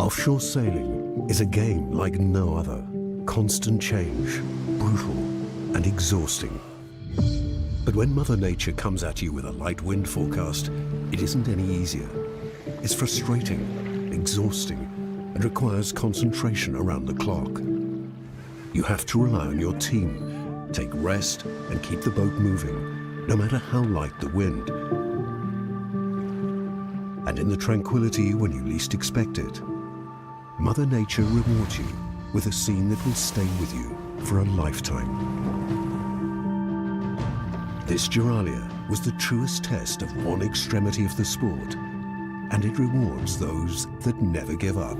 Offshore sailing is a game like no other. Constant change, brutal and exhausting. But when Mother Nature comes at you with a light wind forecast, it isn't any easier. It's frustrating, exhausting, and requires concentration around the clock. You have to rely on your team, take rest, and keep the boat moving, no matter how light the wind. And in the tranquility when you least expect it, Mother Nature rewards you with a scene that will stay with you for a lifetime. This Geralia was the truest test of one extremity of the sport, and it rewards those that never give up.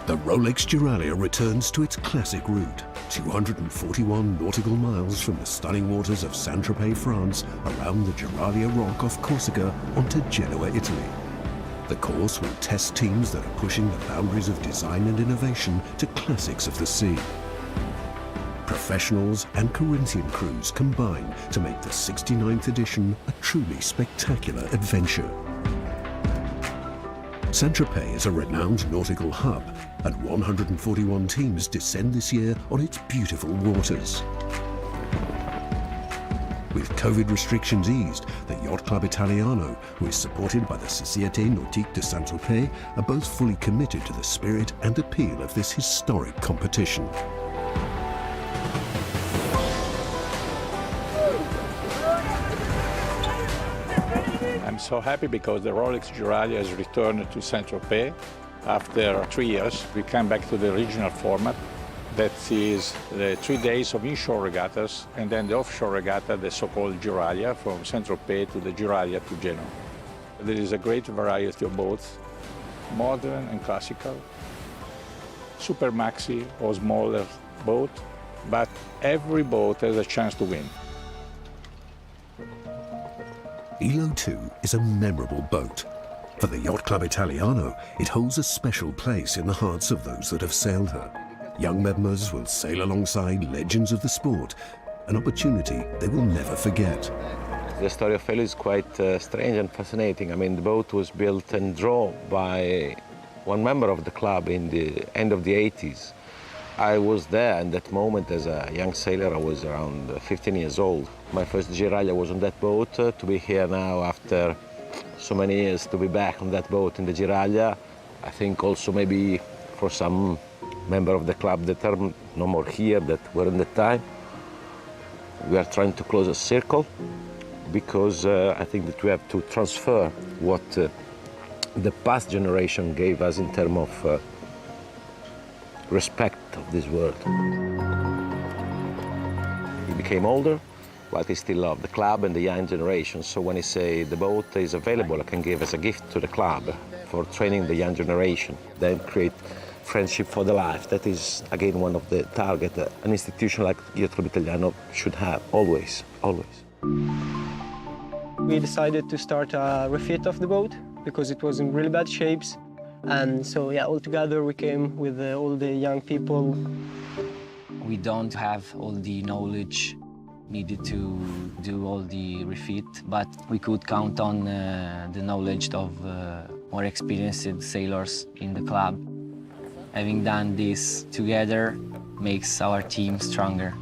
The Rolex Geralia returns to its classic route, 241 nautical miles from the stunning waters of Saint-Tropez, France, around the Geralia Rock off Corsica onto Genoa, Italy. The course will test teams that are pushing the boundaries of design and innovation to classics of the sea. Professionals and Corinthian crews combine to make the 69th edition a truly spectacular adventure. Saint-Tropez is a renowned nautical hub, and 141 teams descend this year on its beautiful waters. With COVID restrictions eased, the Yacht Club Italiano, who is supported by the Société Nautique de Saint-Tropez, are both fully committed to the spirit and appeal of this historic competition. I'm so happy because the Rolex Geralia has returned to Saint-Tropez. After 3 years, we come back to the original format. That is the 3 days of inshore regattas and then the offshore regatta, the so-called Geralia, from Saint-Tropez to the Geralia to Genoa. There is a great variety of boats, modern and classical, super maxi or smaller boat, but every boat has a chance to win. Ilo 2 is a memorable boat. For the Yacht Club Italiano, it holds a special place in the hearts of those that have sailed her. Young members will sail alongside legends of the sport, an opportunity they will never forget. The story of Ilo is quite strange and fascinating. I mean, the boat was built and drawn by one member of the club in the end of the 80s. I was there in that moment as a young sailor. I was around 15 years old. My first Geralia was on that boat. To be here now after so many years, to be back on that boat in the Geralia, I think also maybe for some member of the club that are no more here, that were in the time, we are trying to close a circle, because I think that we have to transfer what the past generation gave us in terms of respect of this world. He became older, but he still loved the club and the young generation. So when he say the boat is available, I can give as a gift to the club for training the young generation, then create friendship for the life. That is, again, one of the targets an institution like Yacht Club Italiano should have, always, always. We decided to start a refit of the boat because it was in really bad shapes. And so, yeah, all together we came with all the young people. We don't have all the knowledge needed to do all the refit, but we could count on the knowledge of more experienced sailors in the club. Having done this together makes our team stronger.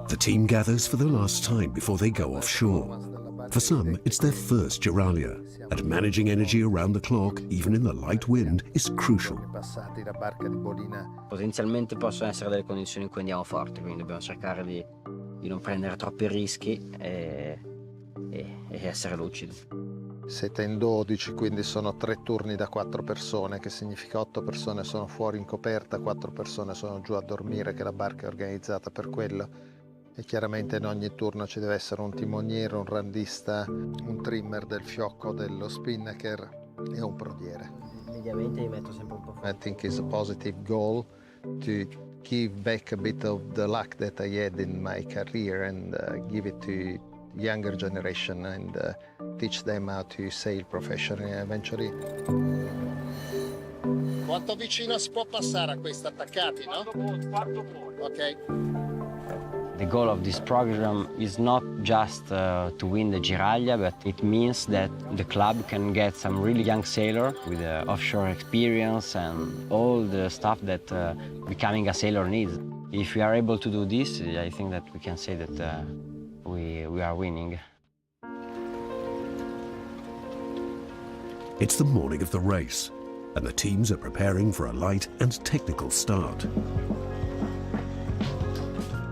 The team gathers for the last time before they go offshore. For some, it's their first Geralia, and managing energy around the clock, even in the light wind, is crucial. Potenzialmente possono essere delle condizioni in cui andiamo forte, quindi dobbiamo cercare di non prendere troppi rischi e essere lucidi. Siete in 12, quindi sono 3 turni da 4 persone, che significa 8 persone sono fuori in coperta, 4 persone sono giù a dormire, che la barca è organizzata per quello. e chiaramente in ogni turno ci deve essere un timoniere, un randista, un trimmer del fiocco, dello spinnaker e un prodiere. Mediamente mi metto sempre un po' fuori. I think it's a positive goal to give back a bit of the luck that I had in my career and give it to younger generation and teach them how to sail professionally eventually. Quanto vicino si può passare a questi attaccati, no? Ok. The goal of this program is not just to win the Giraglia, but it means that the club can get some really young sailor with offshore experience and all the stuff that becoming a sailor needs. If we are able to do this, I think that we can say that we are winning. It's the morning of the race, and the teams are preparing for a light and technical start.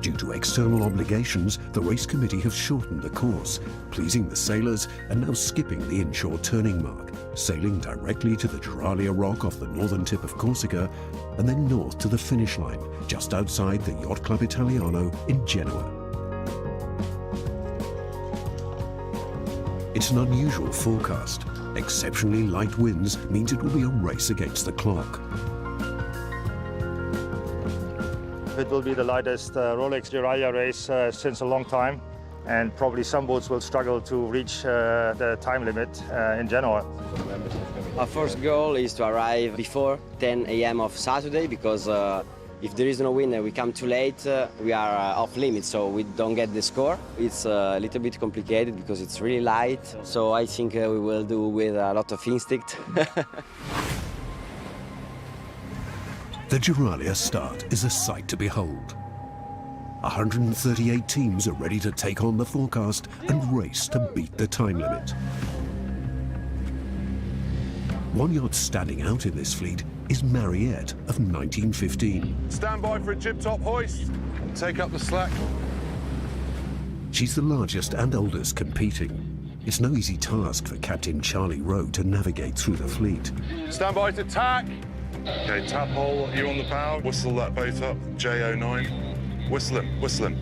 Due to external obligations, the race committee have shortened the course, pleasing the sailors and now skipping the inshore turning mark, sailing directly to the Giraglia Rock off the northern tip of Corsica and then north to the finish line, just outside the Yacht Club Italiano in Genoa. It's an unusual forecast. Exceptionally light winds means it will be a race against the clock. It will be the lightest Rolex Giraglia race since a long time, and probably some boats will struggle to reach the time limit in Genoa. Our first goal is to arrive before 10 a.m. of Saturday, because if there is no wind and we come too late, we are off limit, so we don't get the score. It's a little bit complicated because it's really light, so I think we will do with a lot of instinct. The Giraglia start is a sight to behold. 138 teams are ready to take on the forecast and race to beat the time limit. One yacht standing out in this fleet is Mariette of 1915. Stand by for a jib top hoist and take up the slack. She's the largest and oldest competing. It's no easy task for Captain Charlie Rowe to navigate through the fleet. Stand by to tack. Okay, tap hole, you're on the power. Whistle that boat up, J09. Whistle him.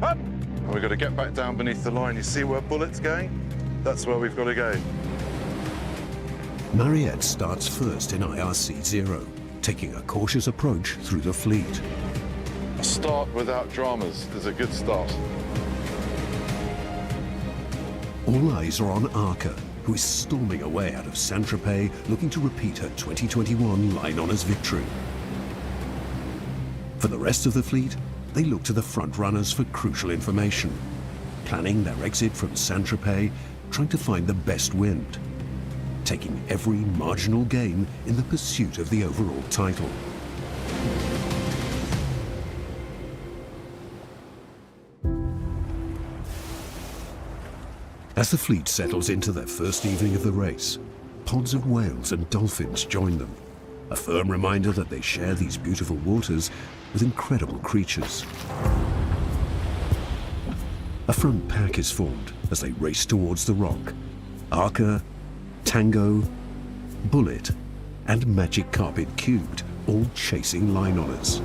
Up! And we've got to get back down beneath the line. You see where Bullet's going? That's where we've got to go. Mariette starts first in IRC 0, taking a cautious approach through the fleet. A start without dramas is a good start. All eyes are on Arca, who is storming away out of Saint-Tropez, looking to repeat her 2021 line honours victory. For the rest of the fleet, they look to the front runners for crucial information, planning their exit from Saint-Tropez, trying to find the best wind, taking every marginal gain in the pursuit of the overall title. As the fleet settles into their first evening of the race, pods of whales and dolphins join them, a firm reminder that they share these beautiful waters with incredible creatures. A front pack is formed as they race towards the rock. Arca, Tango, Bullet, and Magic Carpet Cubed, all chasing line honours.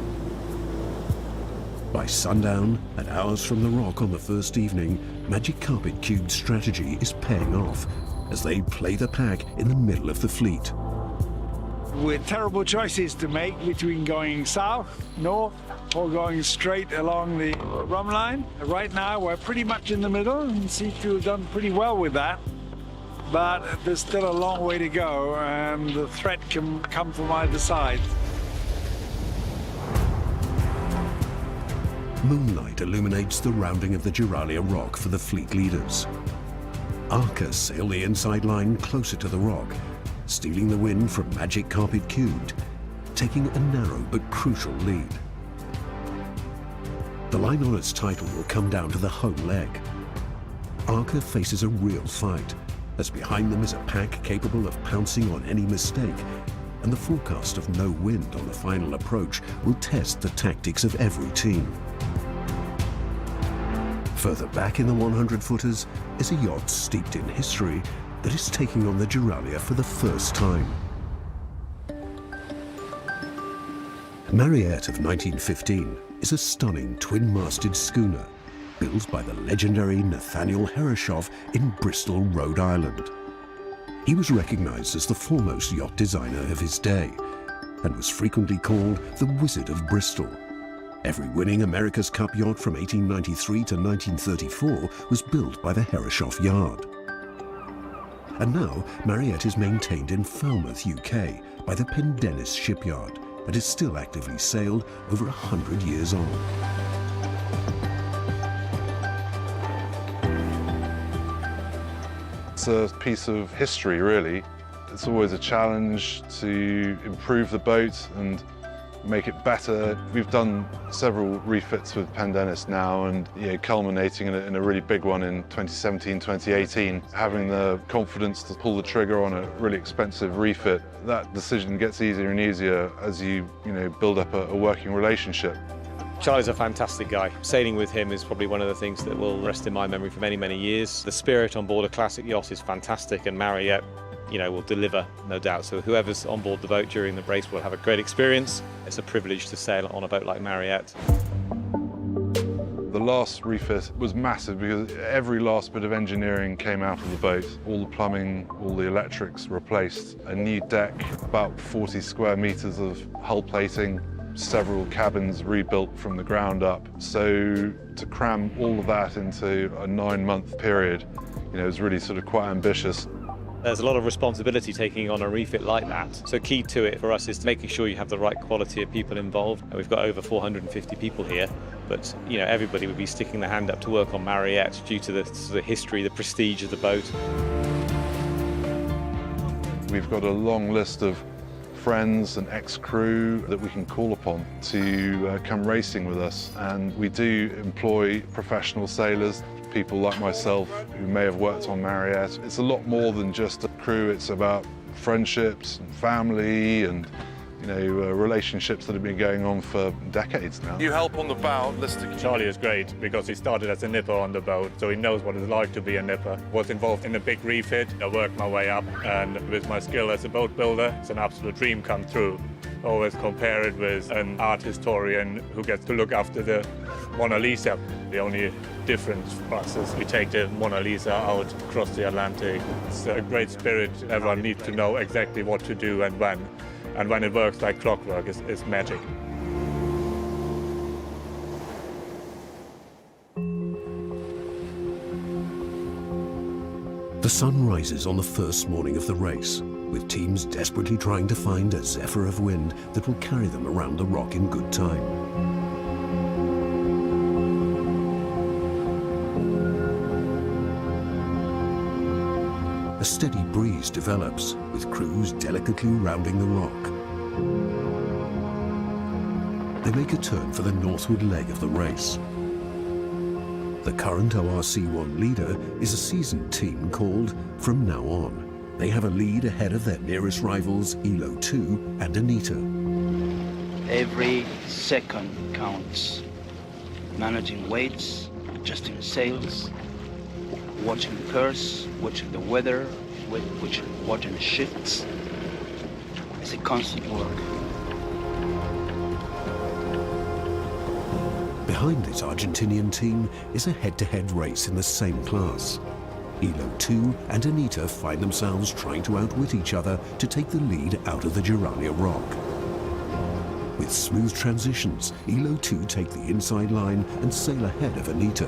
By sundown, and hours from the rock on the first evening, Magic Carpet Cubed's strategy is paying off as they play the pack in the middle of the fleet. With terrible choices to make between going south, north, or going straight along the rum line. Right now, we're pretty much in the middle and seem to have done pretty well with that. But there's still a long way to go, and the threat can come from either side. Moonlight illuminates the rounding of the Giraglia Rock for the fleet leaders. Arca sail the inside line closer to the rock, stealing the wind from Magic Carpet Cubed, taking a narrow but crucial lead. The line honours title will come down to the home leg. Arca faces a real fight, as behind them is a pack capable of pouncing on any mistake, and the forecast of no wind on the final approach will test the tactics of every team. Further back in the 100-footers is a yacht steeped in history that is taking on the Giraglia for the first time. Mariette of 1915 is a stunning twin-masted schooner built by the legendary Nathaniel Herreshoff in Bristol, Rhode Island. He was recognized as the foremost yacht designer of his day and was frequently called the Wizard of Bristol. Every winning America's Cup yacht from 1893 to 1934 was built by the Herreshoff Yard. And now Mariette is maintained in Falmouth, UK by the Pendennis shipyard and is still actively sailed over 100 years on. It's a piece of history, really. It's always a challenge to improve the boat and make it better. We've done several refits with Pendennis now, and culminating in a really big one in 2017, 2018. Having the confidence to pull the trigger on a really expensive refit, that decision gets easier and easier as you build up a working relationship. Charlie's a fantastic guy. Sailing with him is probably one of the things that will rest in my memory for many, many years. The spirit on board a classic yacht is fantastic, and Mariette, will deliver, no doubt. So whoever's on board the boat during the race will have a great experience. It's a privilege to sail on a boat like Mariette. The last refit was massive because every last bit of engineering came out of the boat. All the plumbing, all the electrics replaced. A new deck, about 40 square meters of hull plating, several cabins rebuilt from the ground up. So to cram all of that into a 9-month period, is really sort of quite ambitious. There's a lot of responsibility taking on a refit like that. So key to it for us is making sure you have the right quality of people involved. And we've got over 450 people here, but everybody would be sticking their hand up to work on Mariette due to the history, the prestige of the boat. We've got a long list of friends and ex-crew that we can call upon to come racing with us, and we do employ professional sailors, people like myself who may have worked on Mariette. It's a lot more than just a crew. It's about friendships and family and relationships that have been going on for decades now. You help on the bow, listening. Charlie is great because he started as a nipper on the boat, so he knows what it's like to be a nipper. Was involved in a big refit. I worked my way up, and with my skill as a boat builder, it's an absolute dream come true. Always compare it with an art historian who gets to look after the Mona Lisa. The only difference for us is we take the Mona Lisa out across the Atlantic. It's a great spirit. Everyone needs to know exactly what to do and when. And when it works like clockwork, it's magic. The sun rises on the first morning of the race, with teams desperately trying to find a zephyr of wind that will carry them around the rock in good time. A steady breeze develops, with crews delicately rounding the rock. They make a turn for the northward leg of the race. The current ORC1 leader is a seasoned team called From Now On. They have a lead ahead of their nearest rivals, ELO 2 and Anita. Every second counts. Managing weights, adjusting sails, watching the curse, watching the weather, watching the shifts. It's a constant work. Behind this Argentinian team is a head-to-head race in the same class. ELO 2 and Anita find themselves trying to outwit each other to take the lead out of the Geralia rock. With smooth transitions, ELO 2 take the inside line and sail ahead of Anita,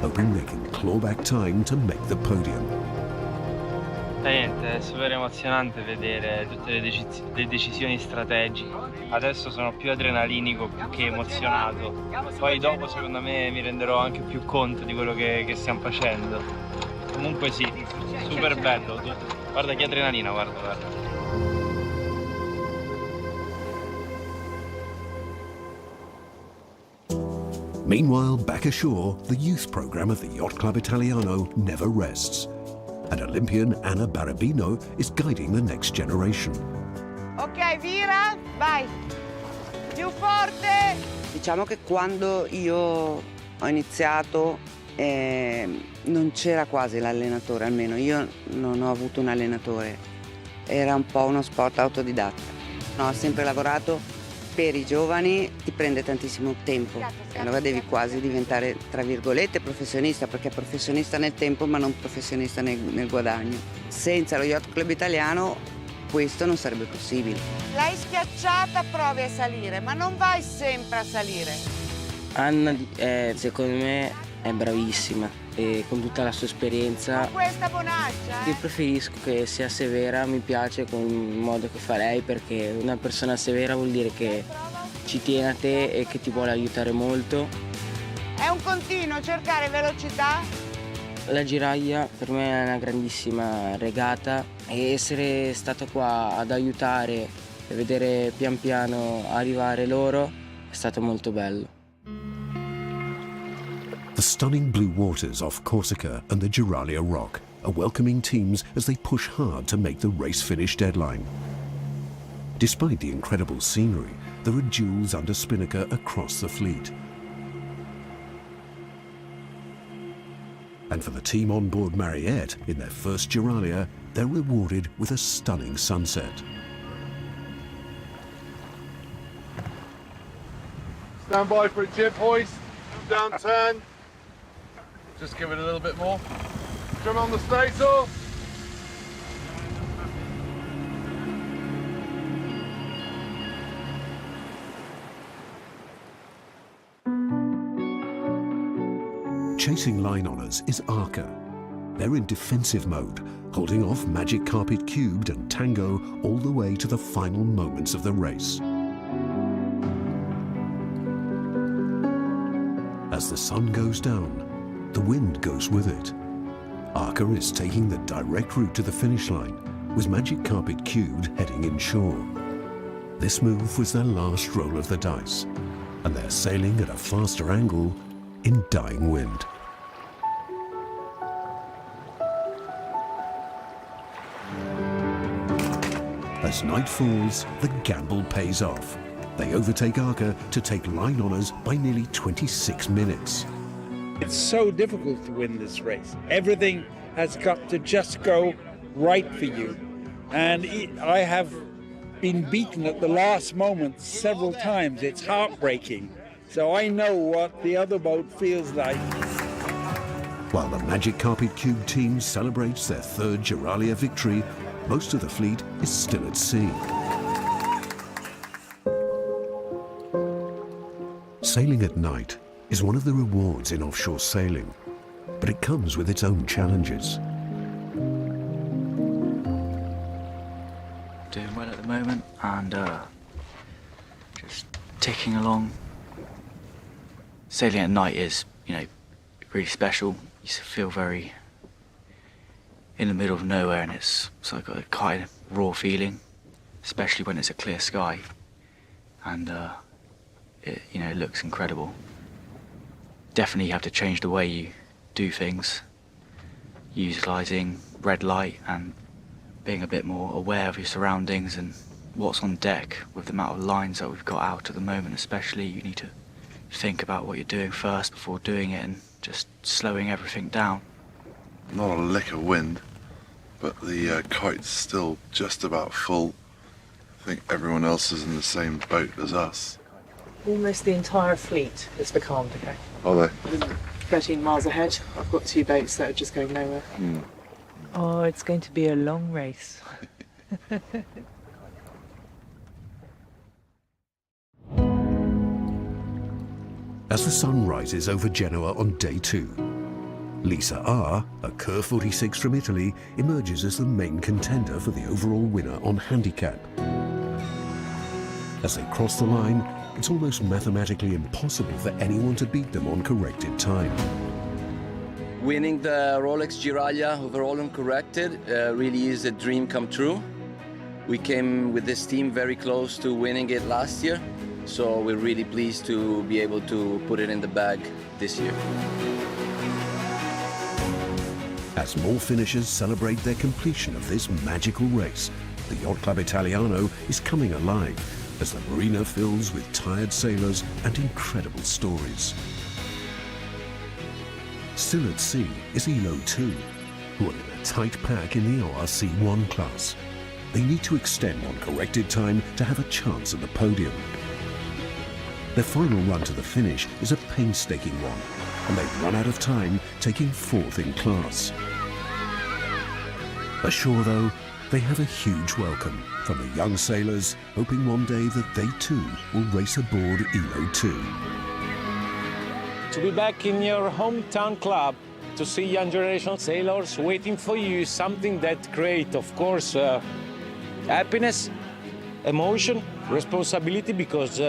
hoping they can claw back time to make the podium. Niente, è super emozionante vedere tutte le decisioni strategiche. Adesso sono più adrenalinico più che emozionato. Poi dopo secondo me mi renderò anche più conto di quello che stiamo facendo. Comunque sì, super bello. Guarda che adrenalina, guarda. Meanwhile, back ashore, the youth program of the Yacht Club Italiano never rests. And Olympian Anna Barabino is guiding the next generation. Ok, vira, vai. Più forte. Diciamo che quando io ho iniziato non c'era quasi l'allenatore, almeno io non ho avuto un allenatore. Era un po' uno sport autodidatta. Ho sempre lavorato per i giovani ti prende tantissimo tempo. E allora devi quasi diventare, tra virgolette, professionista, perché professionista nel tempo ma non professionista nel guadagno. Senza lo Yacht Club italiano questo non sarebbe possibile. L'hai schiacciata, provi a salire, ma non vai sempre a salire. Anna, secondo me, è bravissima e con tutta la sua esperienza. Con questa bonaccia, Io preferisco che sia severa, mi piace con il modo che fa lei, perché una persona severa vuol dire che ci tiene a te e che ti vuole aiutare molto. È un continuo cercare velocità. La Jiraiya per me è una grandissima regata e essere stata qua ad aiutare e vedere pian piano arrivare loro è stato molto bello. The stunning blue waters off Corsica and the Jiraiya Rock are welcoming teams as they push hard to make the race finish deadline. Despite the incredible scenery, there are jewels under spinnaker across the fleet. And for the team on board Mariette, in their first Jiraiya, they're rewarded with a stunning sunset. Stand by for a jib hoist. Down turn. Just give it a little bit more. Trim on the staysail. Chasing line honours is Arca. They're in defensive mode, holding off Magic Carpet Cubed and Tango all the way to the final moments of the race. As the sun goes down, the wind goes with it. Arca is taking the direct route to the finish line, with Magic Carpet Cubed heading inshore. This move was their last roll of the dice, and they're sailing at a faster angle in dying wind. As night falls, the gamble pays off. They overtake Arca to take line honours by nearly 26 minutes. It's so difficult to win this race. Everything has got to just go right for you. And I have been beaten at the last moment several times. It's heartbreaking. So I know what the other boat feels like. While the Magic Carpet Cube team celebrates their third Jiraiya victory, most of the fleet is still at sea. Sailing at night is one of the rewards in offshore sailing, but it comes with its own challenges. Doing well at the moment and just ticking along. Sailing at night is, really special. You feel very in the middle of nowhere, and it's like a kind of raw feeling, especially when it's a clear sky, and it looks incredible. Definitely you have to change the way you do things, utilising red light and being a bit more aware of your surroundings and what's on deck. With the amount of lines that we've got out at the moment especially, you need to think about what you're doing first before doing it and just slowing everything down. Not a lick of wind, but the kite's still just about full. I think everyone else is in the same boat as us. Almost the entire fleet is becalmed again. Are they? 13 miles ahead, I've got 2 boats that are just going nowhere. Oh, it's going to be a long race. As the sun rises over Genoa on day 2, Lisa R., a Cur 46 from Italy, emerges as the main contender for the overall winner on handicap. As they cross the line, it's almost mathematically impossible for anyone to beat them on corrected time. Winning the Rolex Jiraiya overall uncorrected really is a dream come true. We came with this team very close to winning it last year, so we're really pleased to be able to put it in the bag this year. As more finishers celebrate their completion of this magical race, the Yacht Club Italiano is coming alive as the marina fills with tired sailors and incredible stories. Still at sea is ELO 2, who are in a tight pack in the ORC 1 class. They need to extend on corrected time to have a chance at the podium. Their final run to the finish is a painstaking one, and they've run out of time, taking 4th in class. Ashore, though, they have a huge welcome from the young sailors, hoping one day that they too will race aboard ELO 2. To be back in your hometown club, to see young generation sailors waiting for you is something that creates, of course, happiness, emotion, responsibility, because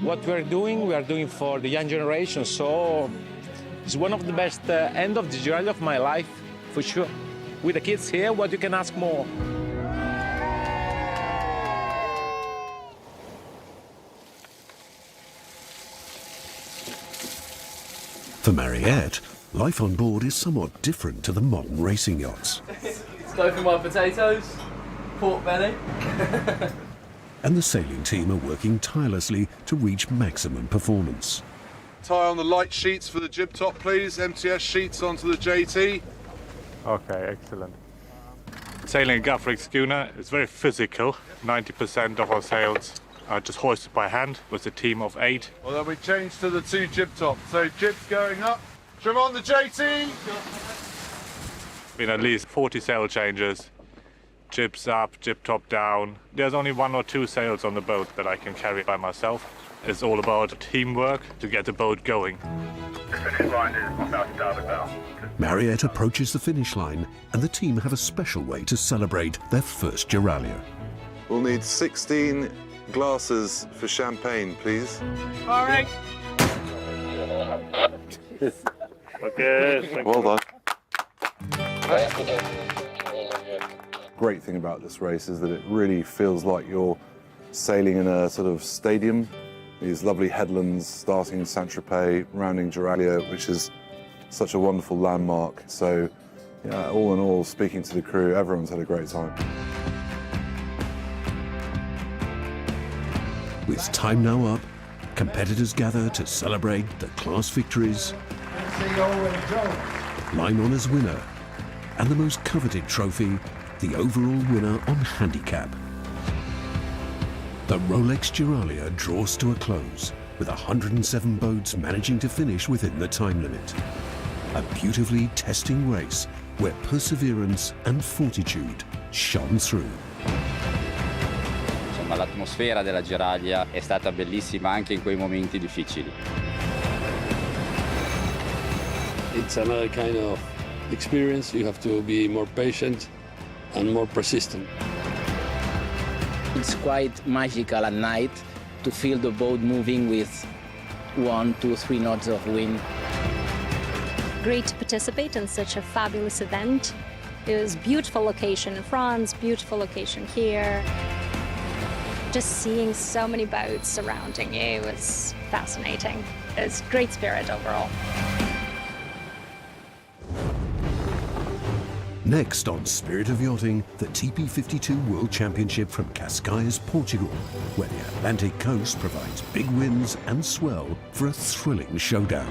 what we are doing for the young generation. So it's one of the best end of the journey of my life, for sure. With the kids here, what you can ask more? For Mariette, life on board is somewhat different to the modern racing yachts. Go for my potatoes, pork belly. And the sailing team are working tirelessly to reach maximum performance. Tie on the light sheets for the jib top, please. MTS sheets onto the JT. Okay, excellent. Sailing a Guthrie schooner is very physical. 90% of our sails are just hoisted by hand with a team of 8. Well, then we change to the 2 jib tops. So jibs going up. Trim on the JT. Been at least 40 sail changes. Jibs up, jib top down. There's only 1 or 2 sails on the boat that I can carry by myself. It's all about teamwork to get the boat going. The finish line is about starboard bow. Mariette approaches the finish line, and the team have a special way to celebrate their first Juralia. We'll need 16 glasses for champagne, please. All right. Okay. Well done. Great thing about this race is that it really feels like you're sailing in a sort of stadium. These lovely headlands starting in Saint-Tropez, rounding Juralia, which is such a wonderful landmark. So, yeah, all in all, speaking to the crew, everyone's had a great time. With time now up, competitors gather to celebrate the class victories, line honours winner, and the most coveted trophy, the overall winner on handicap. The Rolex Juralia draws to a close, with 107 boats managing to finish within the time limit. A beautifully testing race where perseverance and fortitude shone through. Insomma, l'atmosfera della Juralia è stata bellissima anche in quei momenti difficili. It's another kind of experience. You have to be more patient and more persistent. It's quite magical at night to feel the boat moving with 1, 2, 3 knots of wind. Great to participate in such a fabulous event. It was a beautiful location in France, beautiful location here. Just seeing so many boats surrounding you was fascinating. It was great spirit overall. Next on Spirit of Yachting, the TP52 World Championship from Cascais, Portugal, where the Atlantic coast provides big winds and swell for a thrilling showdown.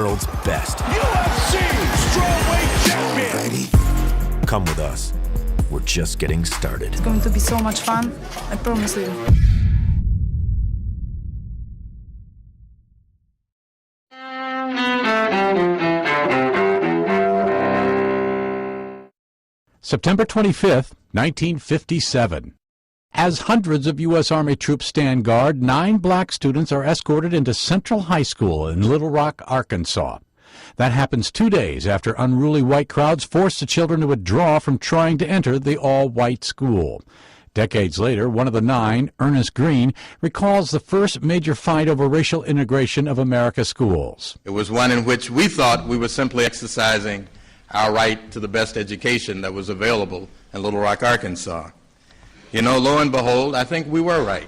world's best. UFC strawweight champion. Ready? Come with us. We're just getting started. It's going to be so much fun, I promise you. September 25th, 1957. As hundreds of U.S. Army troops stand guard, 9 black students are escorted into Central High School in Little Rock, Arkansas. That happens 2 days after unruly white crowds forced the children to withdraw from trying to enter the all-white school. Decades later, one of the 9, Ernest Green, recalls the first major fight over racial integration of America's schools. It was one in which we thought we were simply exercising our right to the best education that was available in Little Rock, Arkansas. You know, lo and behold, I think we were right.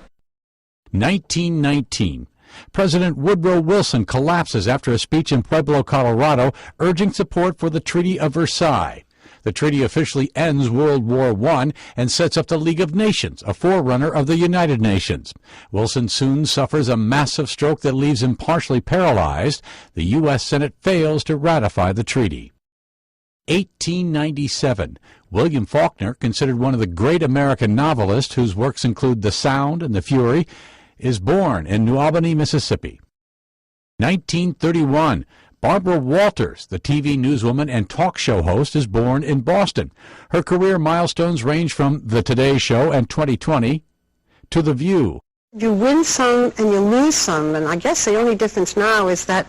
1919. President Woodrow Wilson collapses after a speech in Pueblo, Colorado, urging support for the Treaty of Versailles. The treaty officially ends World War I and sets up the League of Nations, a forerunner of the United Nations. Wilson soon suffers a massive stroke that leaves him partially paralyzed. The U.S. Senate fails to ratify the treaty. 1897. William Faulkner, considered one of the great American novelists whose works include The Sound and The Fury, is born in New Albany, Mississippi. 1931. Barbara Walters, the TV newswoman and talk show host, is born in Boston. Her career milestones range from The Today Show and 2020 to The View. You win some and you lose some, and I guess the only difference now is that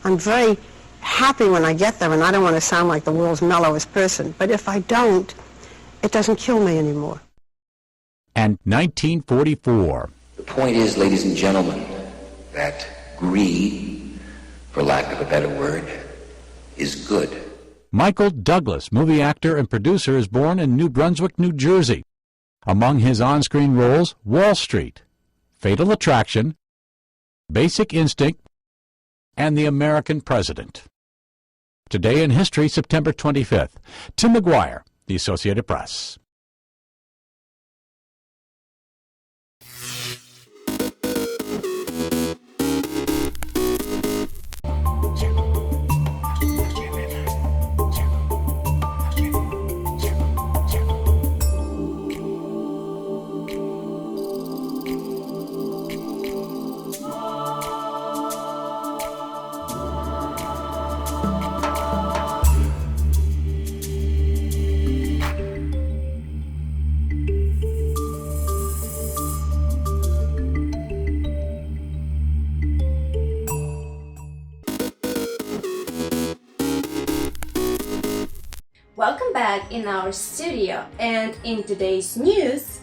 I'm very happy when I get there, and I don't want to sound like the world's mellowest person, but if I don't, it doesn't kill me anymore. And 1944. The point is, ladies and gentlemen, that greed, for lack of a better word, is good. Michael Douglas, movie actor and producer, is born in New Brunswick, New Jersey. Among his on-screen roles, Wall Street, Fatal Attraction, Basic Instinct, and The American President. Today in History, September 25th. Tim McGuire, The Associated Press. Welcome back in our studio, and in today's news,